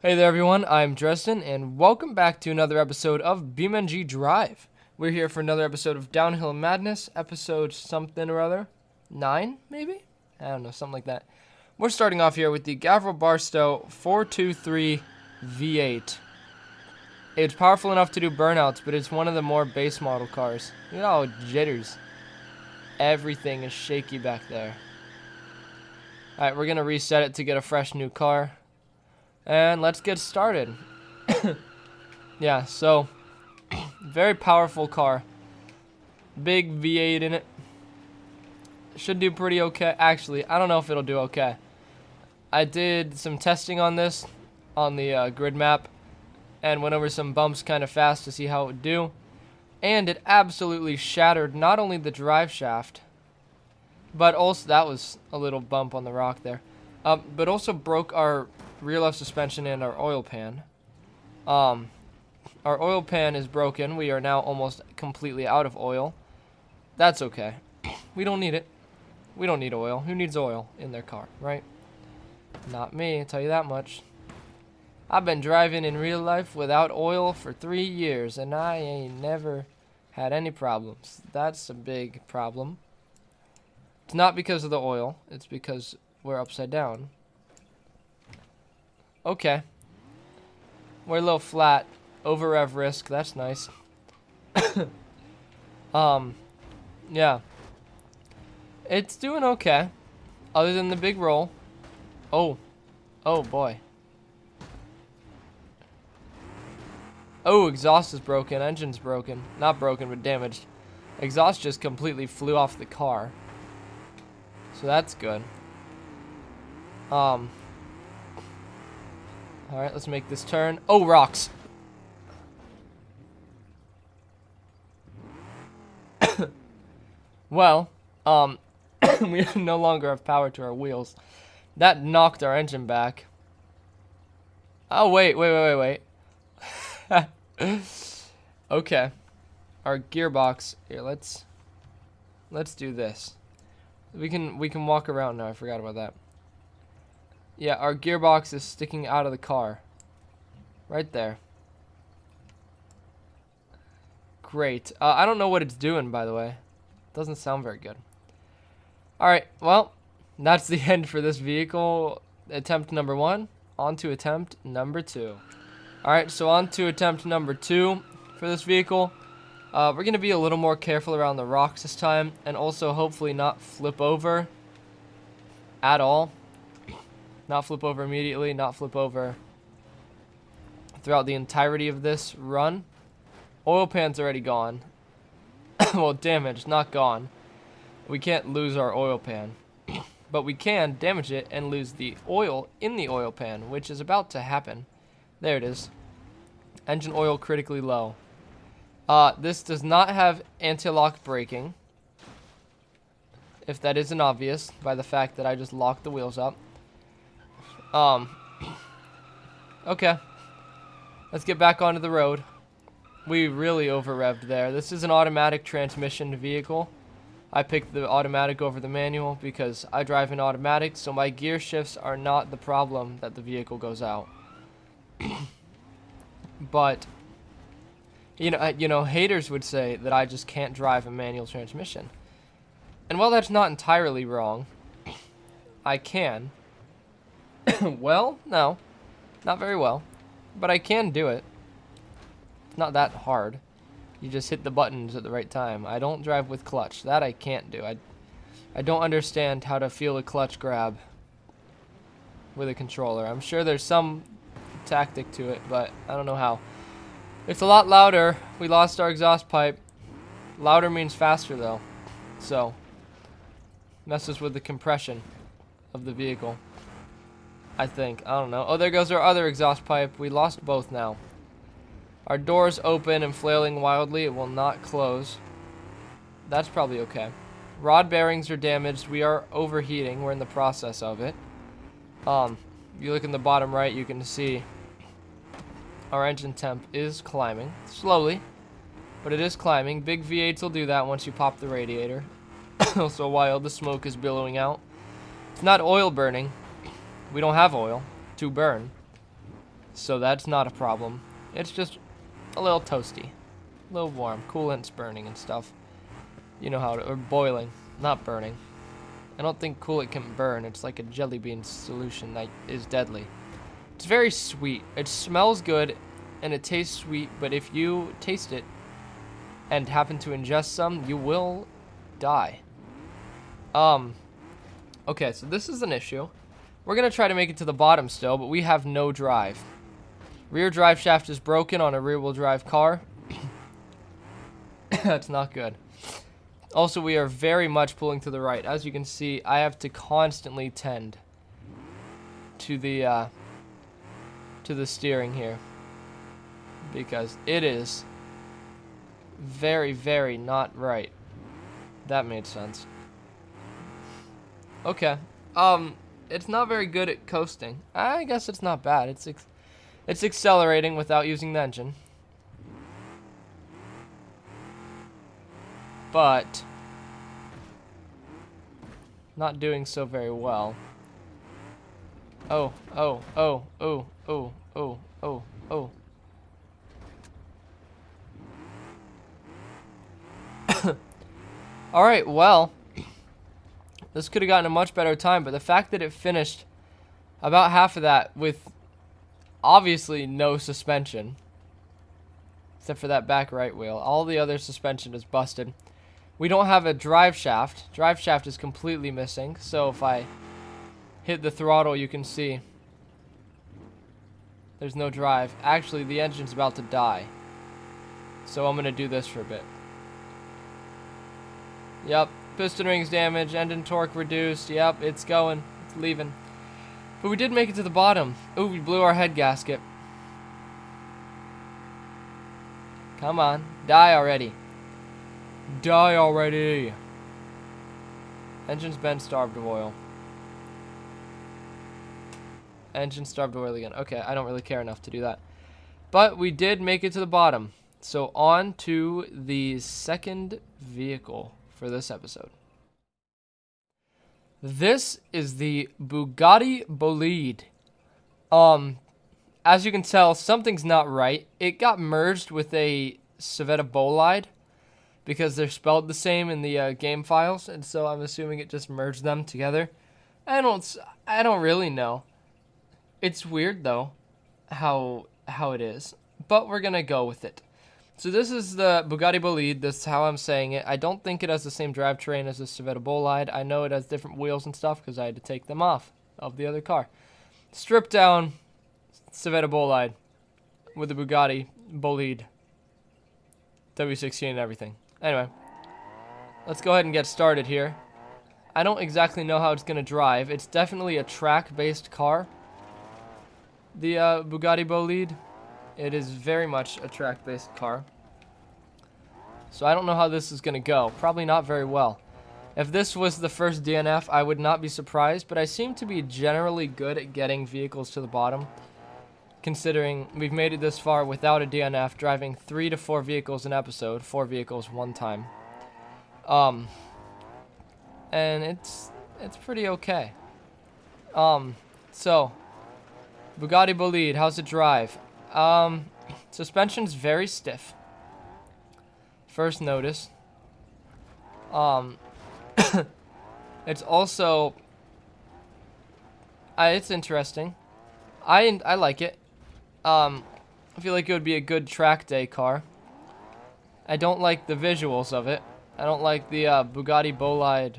Hey there everyone, I'm Dresden, and welcome back to another episode of BeamNG.drive. We're here for another episode of Downhill Madness, episode something or other. 9, maybe? I don't know, something like that. We're starting off here with the Gavril Barstow 423 V8. It's powerful enough to do burnouts, but it's one of the more base model cars. Look at all it jitters. Everything is shaky back there. Alright, we're going to reset it to get a fresh new car. And let's get started. Yeah, so very powerful car. Big V8 in it. Should do pretty okay. Actually, I don't know if it'll do okay. I did some testing on this on the grid map and went over some bumps kind of fast to see how it would do. And it absolutely shattered not only the drive shaft, but also, that was a little bump on the rock there, but also broke our rear left suspension and our oil pan. Our oil pan is broken. We are now almost completely out of oil. That's okay. We don't need it. We don't need oil. Who needs oil in their car, right? Not me, I'll tell you that much. I've been driving in real life without oil for 3 years, and I ain't never had any problems. That's a big problem. It's not because of the oil. It's because we're upside down. Okay. We're a little flat. Over rev risk. That's nice. Yeah. It's doing okay. Other than the big roll. Oh. Oh, boy. Oh, exhaust is broken. Engine's broken. Not broken, but damaged. Exhaust just completely flew off the car. So that's good. Alright, let's make this turn. Oh, rocks. Well, we no longer have power to our wheels. That knocked our engine back. Oh, wait. Okay. Our gearbox. Here, let's do this. We can walk around now. I forgot about that. Yeah, our gearbox is sticking out of the car. Right there. Great. I don't know what it's doing, by the way. Doesn't sound very good. Alright, well, that's the end for this vehicle. Attempt number 1. On to attempt number 2. Alright, so on to attempt number 2 for this vehicle. We're going to be a little more careful around the rocks this time, and also hopefully not flip over at all. Not flip over immediately, not flip over throughout the entirety of this run. Oil pan's already gone. Well, damaged, not gone. We can't lose our oil pan. But we can damage it and lose the oil in the oil pan, which is about to happen. There it is. Engine oil critically low. This does not have anti-lock braking. If that isn't obvious by the fact that I just locked the wheels up. Okay. Let's get back onto the road. We really over-revved there. This is an automatic transmission vehicle. I picked the automatic over the manual because I drive in automatic, so my gear shifts are not the problem that the vehicle goes out. But you know, haters would say that I just can't drive a manual transmission. And while that's not entirely wrong, I can. Well, no. Not very well. But I can do it. It's not that hard. You just hit the buttons at the right time. I don't drive with clutch. That I can't do. I don't understand how to feel a clutch grab with a controller. I'm sure there's some tactic to it, but I don't know how. It's a lot louder. We lost our exhaust pipe. Louder means faster, though. So, messes with the compression of the vehicle. I think. I don't know. Oh, there goes our other exhaust pipe. We lost both now. Our door's open and flailing wildly. It will not close. That's probably okay. Rod bearings are damaged. We are overheating. We're in the process of it. You look in the bottom right, you can see our engine temp is climbing. Slowly, but it is climbing. Big V8s will do that once you pop the radiator. Also, while the smoke is billowing out. It's not oil burning. We don't have oil to burn. So that's not a problem. It's just a little toasty, a little warm. Coolant's burning and stuff. You know how to, or boiling, not burning. I don't think coolant can burn. It's like a jelly bean solution that is deadly. It's very sweet. It smells good and it tastes sweet, but if you taste it and happen to ingest some, you will die. Okay, so this is an issue. We're gonna try to make it to the bottom still, but we have no drive. Rear drive shaft is broken on a rear-wheel drive car. That's not good. Also, we are very much pulling to the right. As you can see, I have to constantly tend to the steering here because it is very, very not right. That made sense. Okay. It's not very good at coasting. I guess it's not bad. It's accelerating without using the engine. But not doing so very well. Oh, oh, oh, oh, oh, oh, oh, oh. Alright, well, this could have gotten a much better time, but the fact that it finished about half of that with obviously no suspension, except for that back right wheel, all the other suspension is busted. We don't have a drive shaft. Drive shaft is completely missing, so if I hit the throttle, you can see there's no drive. Actually, the engine's about to die, so I'm going to do this for a bit. Yep, piston rings damaged, engine torque reduced. Yep, it's going. It's leaving. But we did make it to the bottom. Ooh, we blew our head gasket. Come on, die already. Die already. Engine's been starved of oil. Engine starved of oil again. Okay, I don't really care enough to do that. But we did make it to the bottom. So on to the second vehicle for this episode. This is the Bugatti Bolide. As you can tell, something's not right. It got merged with a Civetta Bolide because they're spelled the same in the game files, and so I'm assuming it just merged them together. I don't really know. It's weird though, how it is, but we're gonna go with it. So this is the Bugatti Bolide. This is how I'm saying it. I don't think it has the same drivetrain as the Civetta Bolide. I know it has different wheels and stuff because I had to take them off of the other car. Stripped down Civetta Bolide with the Bugatti Bolide W16 and everything. Anyway, let's go ahead and get started here. I don't exactly know how it's going to drive. It's definitely a track-based car. The Bugatti Bolide. It is very much a track-based car. So I don't know how this is going to go. Probably not very well. If this was the first DNF, I would not be surprised, but I seem to be generally good at getting vehicles to the bottom, considering we've made it this far without a DNF, driving 3 to 4 vehicles an episode, 4 vehicles one time. And it's pretty okay. So Bugatti Bolide, how's it drive? Suspension's very stiff. First notice. It's also it's interesting. I like it. I feel like it would be a good track day car. I don't like the visuals of it. I don't like the Bugatti Bolide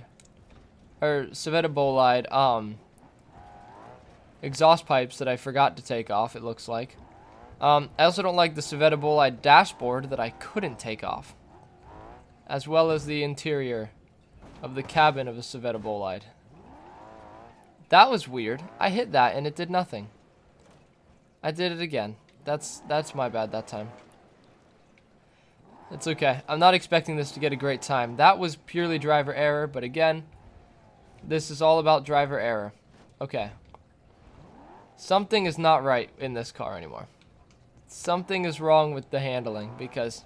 or Civetta Bolide exhaust pipes that I forgot to take off, it looks like. I also don't like the Civetta Bolide dashboard that I couldn't take off, as well as the interior of the cabin of the Civetta Bolide. That was weird. I hit that and it did nothing. I did it again. That's my bad that time. It's okay. I'm not expecting this to get a great time. That was purely driver error, but again, this is all about driver error. Okay. Something is not right in this car anymore. Something is wrong with the handling because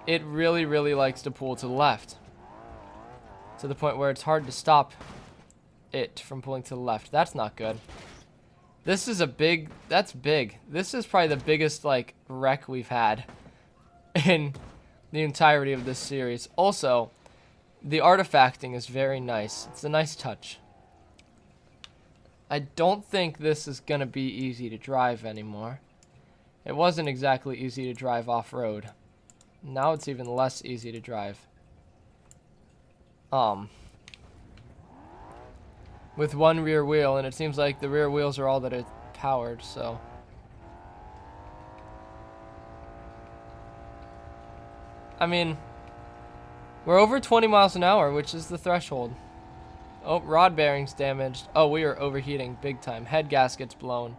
it really, really likes to pull to the left, to the point where it's hard to stop it from pulling to the left. That's not good. This is a big, that's big. This is probably the biggest, like, wreck we've had in the entirety of this series. Also, the artifacting is very nice. It's a nice touch. I don't think this is going to be easy to drive anymore. It wasn't exactly easy to drive off-road. Now it's even less easy to drive. With one rear wheel, and it seems like the rear wheels are all that it's powered, so. I mean, we're over 20 miles an hour, which is the threshold. Oh, rod bearings damaged. Oh, we are overheating big time. Head gasket's blown.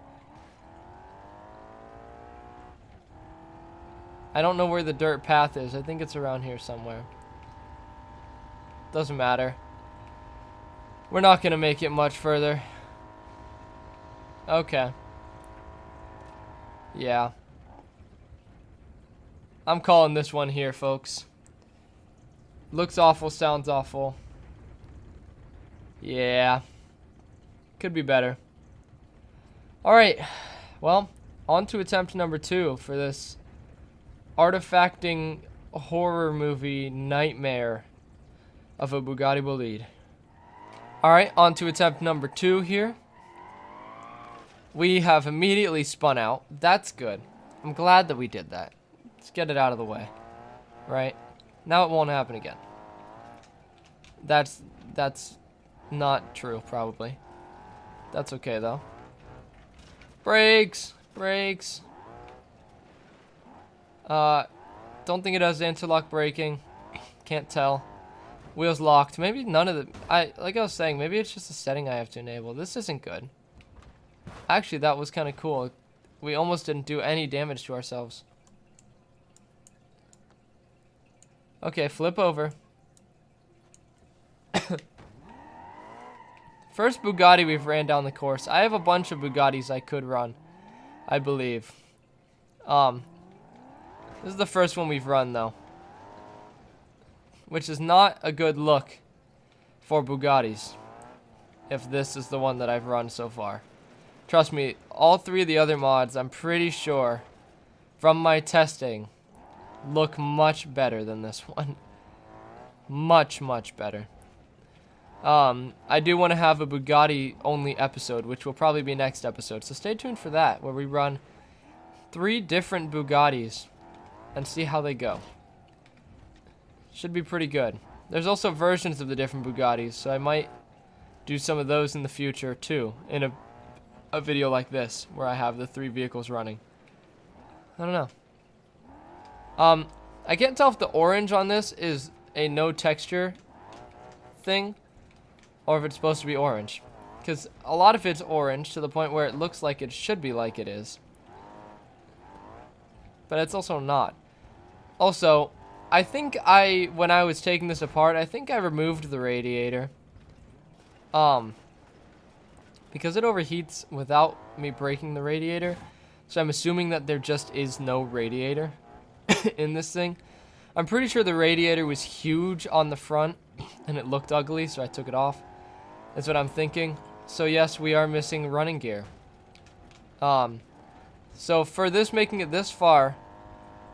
I don't know where the dirt path is. I think it's around here somewhere. Doesn't matter. We're not going to make it much further. Okay. Yeah. I'm calling this one here, folks. Looks awful, sounds awful. Yeah. Could be better. Alright. Well, on to attempt number 2 for this artifacting horror movie nightmare of a Bugatti Bolide. Alright, on to attempt number 2 here. We have immediately spun out. That's good. I'm glad that we did that. Let's get it out of the way. Right? Now it won't happen again. That's not true, probably. That's okay, though. Brakes! Brakes! Don't think it has anti-lock braking. Can't tell. Wheels locked. Maybe none of the... like I was saying, maybe it's just a setting I have to enable. This isn't good. Actually, that was kind of cool. We almost didn't do any damage to ourselves. Okay, flip over. First Bugatti we've ran down the course. I have a bunch of Bugattis I could run, I believe. This is the first one we've run, though. Which is not a good look for Bugattis, if this is the one that I've run so far. Trust me, all 3 of the other mods, I'm pretty sure, from my testing, look much better than this one. Much, much better. I do want to have a Bugatti-only episode, which will probably be next episode, so stay tuned for that, where we run 3 different Bugattis and see how they go. Should be pretty good. There's also versions of the different Bugattis, so I might do some of those in the future, too, in a video like this, where I have the 3 vehicles running. I don't know. I can't tell if the orange on this is a no texture thing, or if it's supposed to be orange. Because a lot of it's orange, to the point where it looks like it should be like it is. But it's also not. Also, I think when I was taking this apart, I think I removed the radiator. Because it overheats without me breaking the radiator. So I'm assuming that there just is no radiator in this thing. I'm pretty sure the radiator was huge on the front and it looked ugly, so I took it off. That's what I'm thinking. So yes, we are missing running gear. So for this, making it this far,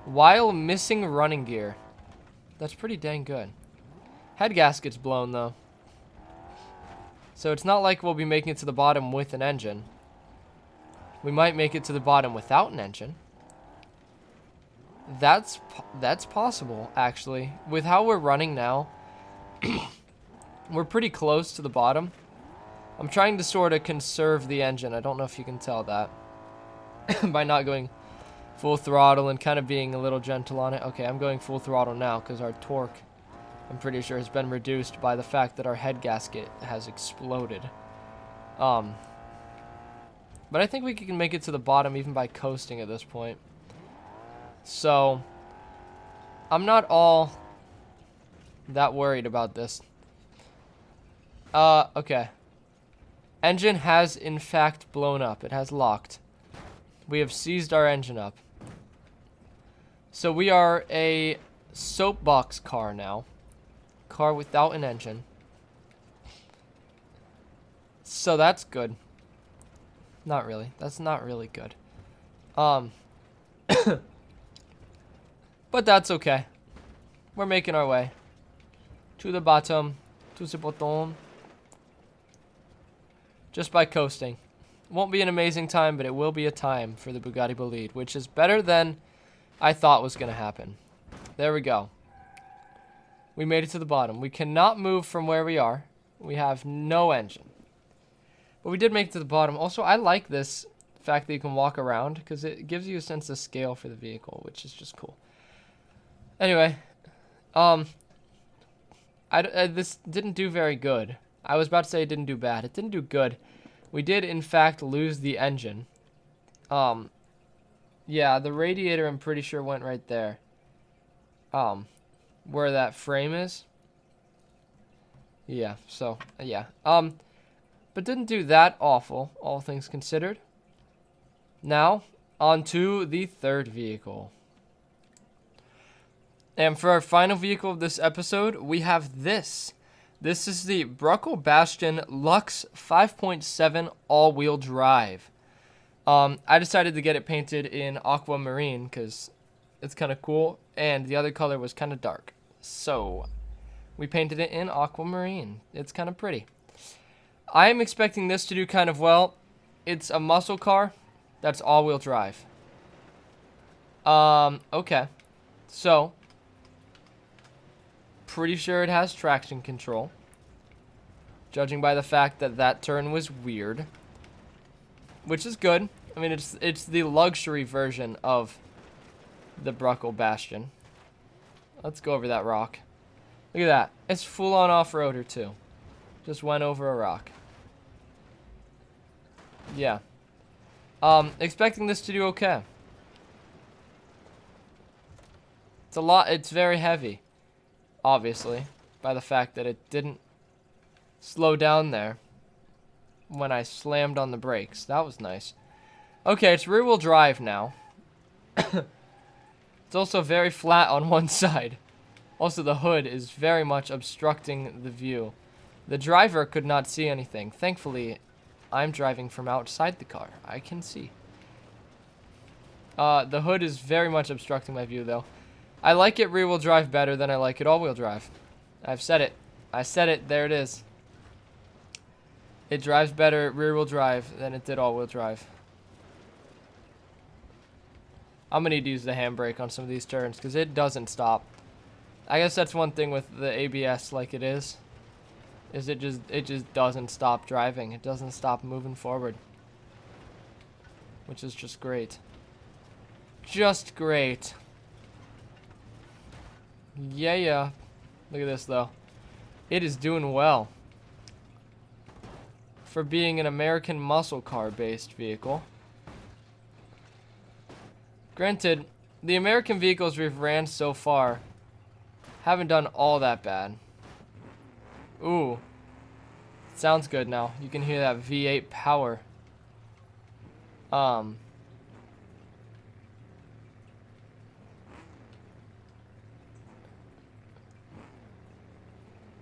while missing running gear, that's pretty dang good. Head gasket's blown, though. So it's not like we'll be making it to the bottom with an engine. We might make it to the bottom without an engine. That's possible, actually. With how we're running now, we're pretty close to the bottom. I'm trying to sort of conserve the engine. I don't know if you can tell that. By not going full throttle and kind of being a little gentle on it. Okay, I'm going full throttle now because our torque, I'm pretty sure, has been reduced by the fact that our head gasket has exploded. But I think we can make it to the bottom even by coasting at this point. So, I'm not all that worried about this. Okay. Engine has, in fact, blown up. It has locked. We have seized our engine up. So we are a soapbox car now. Car without an engine. So that's good. Not really. That's not really good. But that's okay. We're making our way to the bottom, to the bottom, just by coasting. Won't be an amazing time, but it will be a time for the Bugatti Bolide, which is better than I thought was going to happen. There we go. We made it to the bottom. We cannot move from where we are. We have no engine. But we did make it to the bottom. Also, I like this fact that you can walk around because it gives you a sense of scale for the vehicle, which is just cool. Anyway, this didn't do very good. I was about to say it didn't do bad. It didn't do good. We did, in fact, lose the engine. Yeah, the radiator, I'm pretty sure, went right there. Where that frame is. Yeah, so, yeah. But didn't do that awful, all things considered. Now, on to the third vehicle. And for our final vehicle of this episode, we have this. This is the Bruckle Bastion Lux 5.7 all-wheel drive. I decided to get it painted in aquamarine because it's kind of cool, and the other color was kind of dark. So, we painted it in aquamarine. It's kind of pretty. I am expecting this to do kind of well. It's a muscle car that's all-wheel drive. Okay. So, pretty sure it has traction control, judging by the fact that that turn was weird, which is good. I mean, it's the luxury version of the Bruckle Bastion. Let's go over that rock. Look at that. It's full-on off-roader, too. Just went over a rock. Yeah. Expecting this to do okay. It's very heavy, obviously, by the fact that it didn't slow down there when I slammed on the brakes. That was nice. Okay, it's rear-wheel drive now. It's also very flat on one side. Also, the hood is very much obstructing the view. The driver could not see anything. Thankfully, I'm driving from outside the car. I can see. The hood is very much obstructing my view, though. I like it rear-wheel drive better than I like it all-wheel drive. I've said it. I said it. There it is. It drives better rear-wheel drive than it did all-wheel drive. I'm going to need to use the handbrake on some of these turns because it doesn't stop. I guess that's one thing with the ABS like it is it just doesn't stop driving. It doesn't stop moving forward. Which is just great. Just great. Yeah. Look at this, though. It is doing well. For being an American muscle car-based vehicle. Granted, the American vehicles we've ran so far haven't done all that bad. Ooh. Sounds good now. You can hear that V8 power.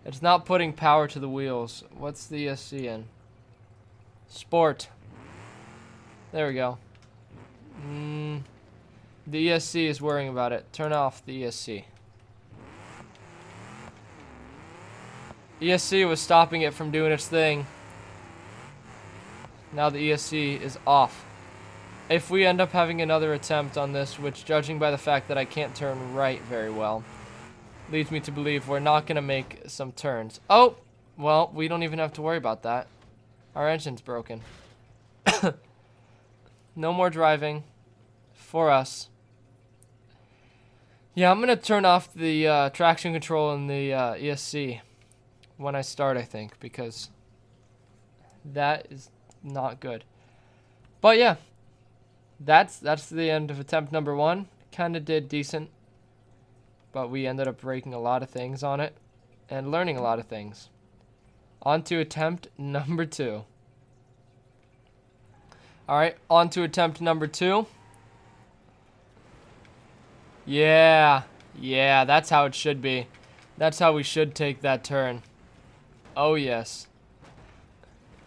It's not putting power to the wheels. What's the ESC in? Sport. There we go. The ESC is worrying about it. Turn off the ESC. ESC was stopping it from doing its thing. Now the ESC is off. If we end up having another attempt on this, which judging by the fact that I can't turn right very well, leads me to believe we're not going to make some turns. Oh! Well, we don't even have to worry about that. Our engine's broken. No more driving for us. Yeah, I'm going to turn off the traction control and the ESC when I start, I think, because that is not good. But yeah, that's the end of attempt number 1. Kind of did decent, but we ended up breaking a lot of things on it and learning a lot of things. On to attempt number 2. All right, on to attempt number 2. Yeah, that's how it should be. That's how we should take that turn. Oh, yes.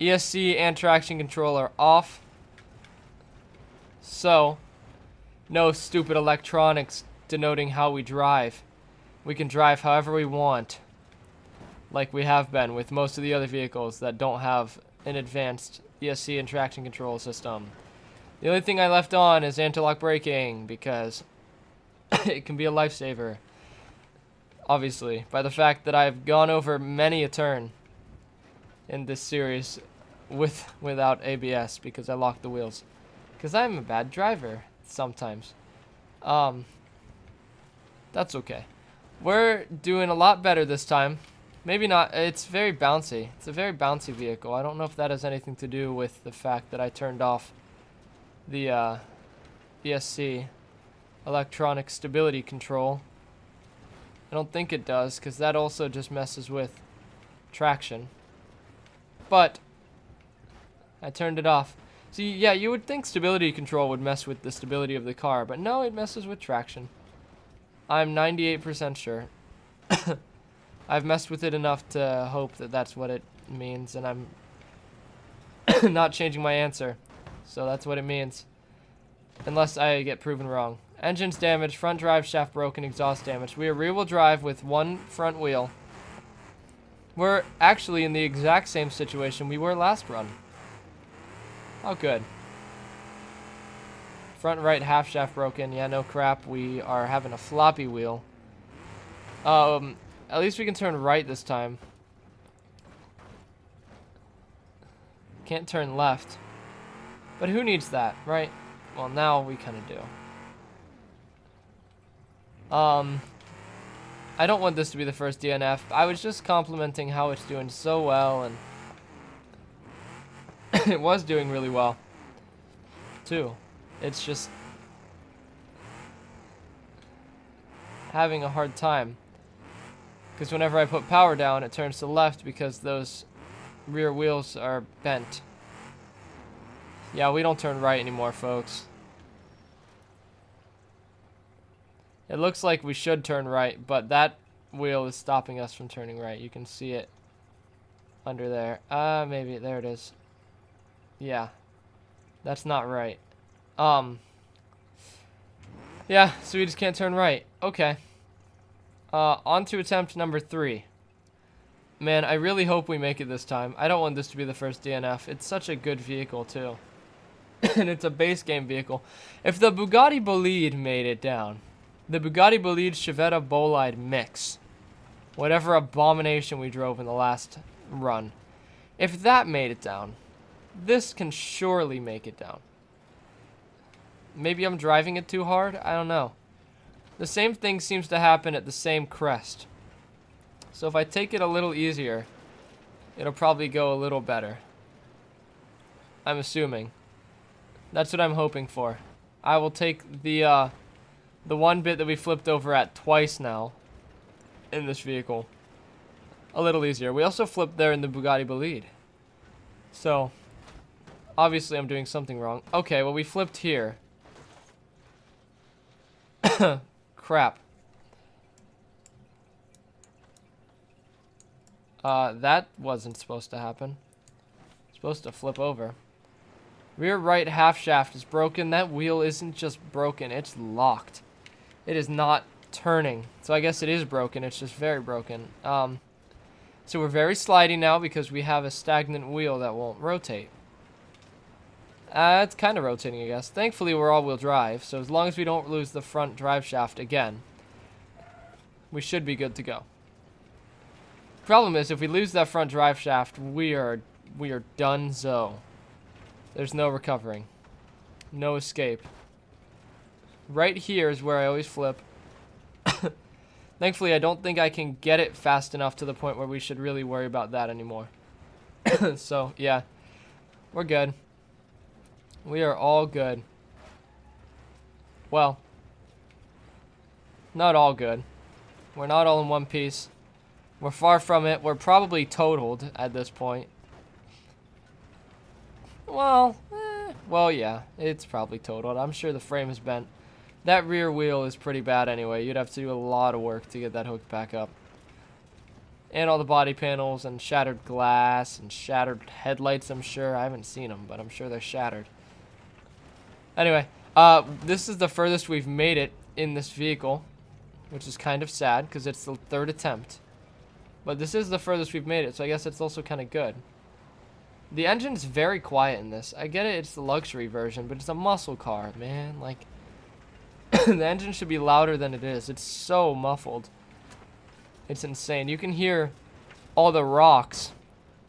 ESC and traction control are off. So, no stupid electronics denoting how we drive. We can drive however we want, like we have been with most of the other vehicles that don't have an advanced ESC and traction control system. The only thing I left on is anti-lock braking because it can be a lifesaver. Obviously, by the fact that I've gone over many a turn in this series without ABS because I locked the wheels. Because I'm a bad driver sometimes. That's okay. We're doing a lot better this time. Maybe not. It's very bouncy. It's a very bouncy vehicle. I don't know if that has anything to do with the fact that I turned off the ESC, electronic stability control. I don't think it does, because that also just messes with traction. But I turned it off. See, yeah, you would think stability control would mess with the stability of the car, but no, it messes with traction. I'm 98% sure. I've messed with it enough to hope that that's what it means, and I'm not changing my answer. So that's what it means. Unless I get proven wrong. Engine's damaged, front drive shaft broken, exhaust damaged. We are rear-wheel drive with one front wheel. We're actually in the exact same situation we were last run. Oh, good. Front right half shaft broken. Yeah, no crap. We are having a floppy wheel. At least we can turn right this time. Can't turn left. But who needs that, right? Well, now we kind of do. I don't want this to be the first DNF. I was just complimenting how it's doing so well, and it was doing really well, too. It's just having a hard time. Because whenever I put power down, it turns to the left because those rear wheels are bent. Yeah, we don't turn right anymore, folks. It looks like we should turn right, but that wheel is stopping us from turning right. You can see it under there. Maybe, there it is. Yeah. That's not right. Yeah, so we just can't turn right. Okay. On to attempt number 3. Man, I really hope we make it this time. I don't want this to be the first DNF. It's such a good vehicle, too. And it's a base game vehicle. If the Bugatti Bolide made it down, the Bugatti Bolide Chevette Bolide mix, whatever abomination we drove in the last run, if that made it down, this can surely make it down. Maybe I'm driving it too hard? I don't know. The same thing seems to happen at the same crest. So if I take it a little easier, it'll probably go a little better. I'm assuming. That's what I'm hoping for. I will take the one bit that we flipped over at twice now in this vehicle a little easier. We also flipped there in the Bugatti Bolide. So, obviously I'm doing something wrong. Okay, well we flipped here. Crap. That wasn't supposed to happen. Supposed to flip over. Rear right half shaft is broken. That wheel isn't just broken, it's locked. It is not turning. So I guess it is broken, it's just very broken. So we're very slidey now because we have a stagnant wheel that won't rotate. It's kind of rotating, I guess. Thankfully, we're all-wheel drive, so as long as we don't lose the front drive shaft again, we should be good to go. Problem is, if we lose that front drive shaft, we are done-zo. There's no recovering. No escape. Right here is where I always flip. Thankfully, I don't think I can get it fast enough to the point where we should really worry about that anymore. So, yeah. We're good. We are all good. Well, not all good. We're not all in one piece. We're far from it. We're probably totaled at this point. Well, yeah, it's probably totaled. I'm sure the frame is bent. That rear wheel is pretty bad anyway. You'd have to do a lot of work to get that hooked back up. And all the body panels and shattered glass and shattered headlights, I'm sure. I haven't seen them, but I'm sure they're shattered. Anyway, This is the furthest we've made it in this vehicle, which is kind of sad because it's the 3rd attempt. But this is the furthest we've made it, so I guess it's also kind of good. The engine's very quiet in this. I get it, it's the luxury version, but it's a muscle car, man. Like, the engine should be louder than it is. It's so muffled. It's insane. You can hear all the rocks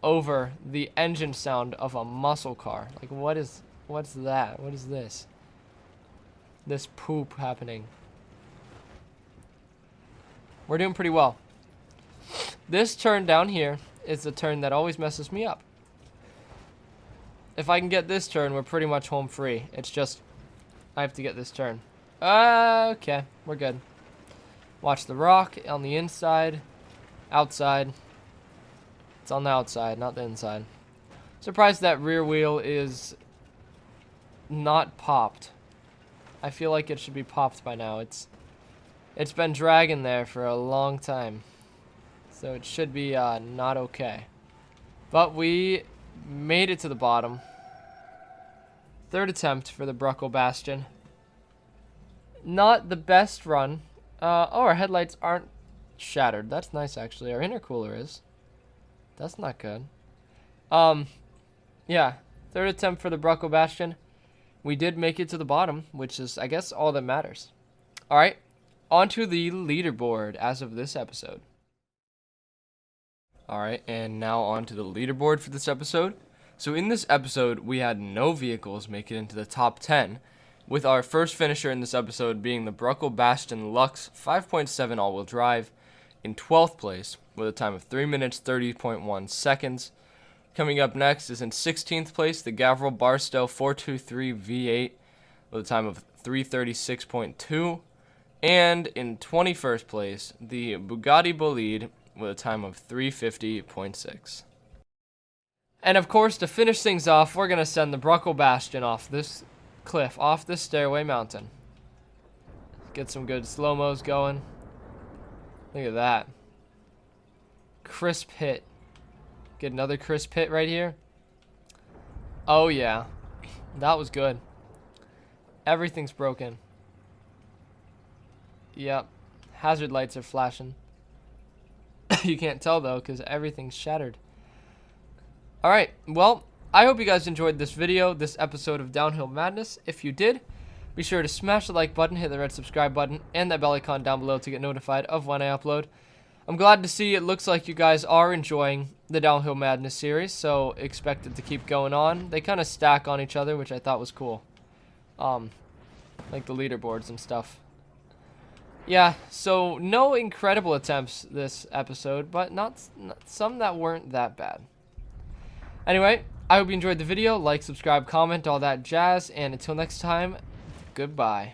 over the engine sound of a muscle car. Like, what's that? What is this? This poop happening. We're doing pretty well. This turn down here is the turn that always messes me up. If I can get this turn, we're pretty much home free. It's just, I have to get this turn. Okay, we're good. Watch the rock on the inside, outside. It's on the outside, not the inside. Surprised that rear wheel is not popped. I feel like it should be popped by now. It's been dragging there for a long time. So it should be not okay. But we made it to the bottom. 3rd attempt for the Bruckle Bastion. Not the best run. Oh, our headlights aren't shattered. That's nice, actually. Our intercooler is. That's not good. Yeah. 3rd attempt for the Bruckle Bastion. We did make it to the bottom, which is, I guess, all that matters. All right. On to the leaderboard as of this episode. All right, and now on to the leaderboard for this episode. So in this episode, we had no vehicles make it into the top 10, with our first finisher in this episode being the Bruckle Bastion Lux 5.7 all-wheel drive in 12th place with a time of 3 minutes 30.1 seconds. Coming up next is in 16th place the Gavril Barstow 423 V8 with a time of 3:36.2. And in 21st place, the Bugatti Bolide with a time of 3:50.6. And of course, to finish things off, we're going to send the Bruckle Bastion off this cliff, off this Stairway Mountain. Get some good slow-mos going. Look at that. Crisp hit. Get another crisp hit right here. Oh yeah. That was good. Everything's broken. Yep. Hazard lights are flashing. You can't tell though because everything's shattered. Alright, well, I hope you guys enjoyed this video, this episode of Downhill Madness. If you did, be sure to smash the like button, hit the red subscribe button, and that bell icon down below to get notified of when I upload. I'm glad to see it looks like you guys are enjoying the Downhill Madness series, so expect it to keep going on. They kind of stack on each other, which I thought was cool. Like the leaderboards and stuff. Yeah, so no incredible attempts this episode, but not some that weren't that bad. Anyway, I hope you enjoyed the video. Like, subscribe, comment, all that jazz, and until next time, goodbye.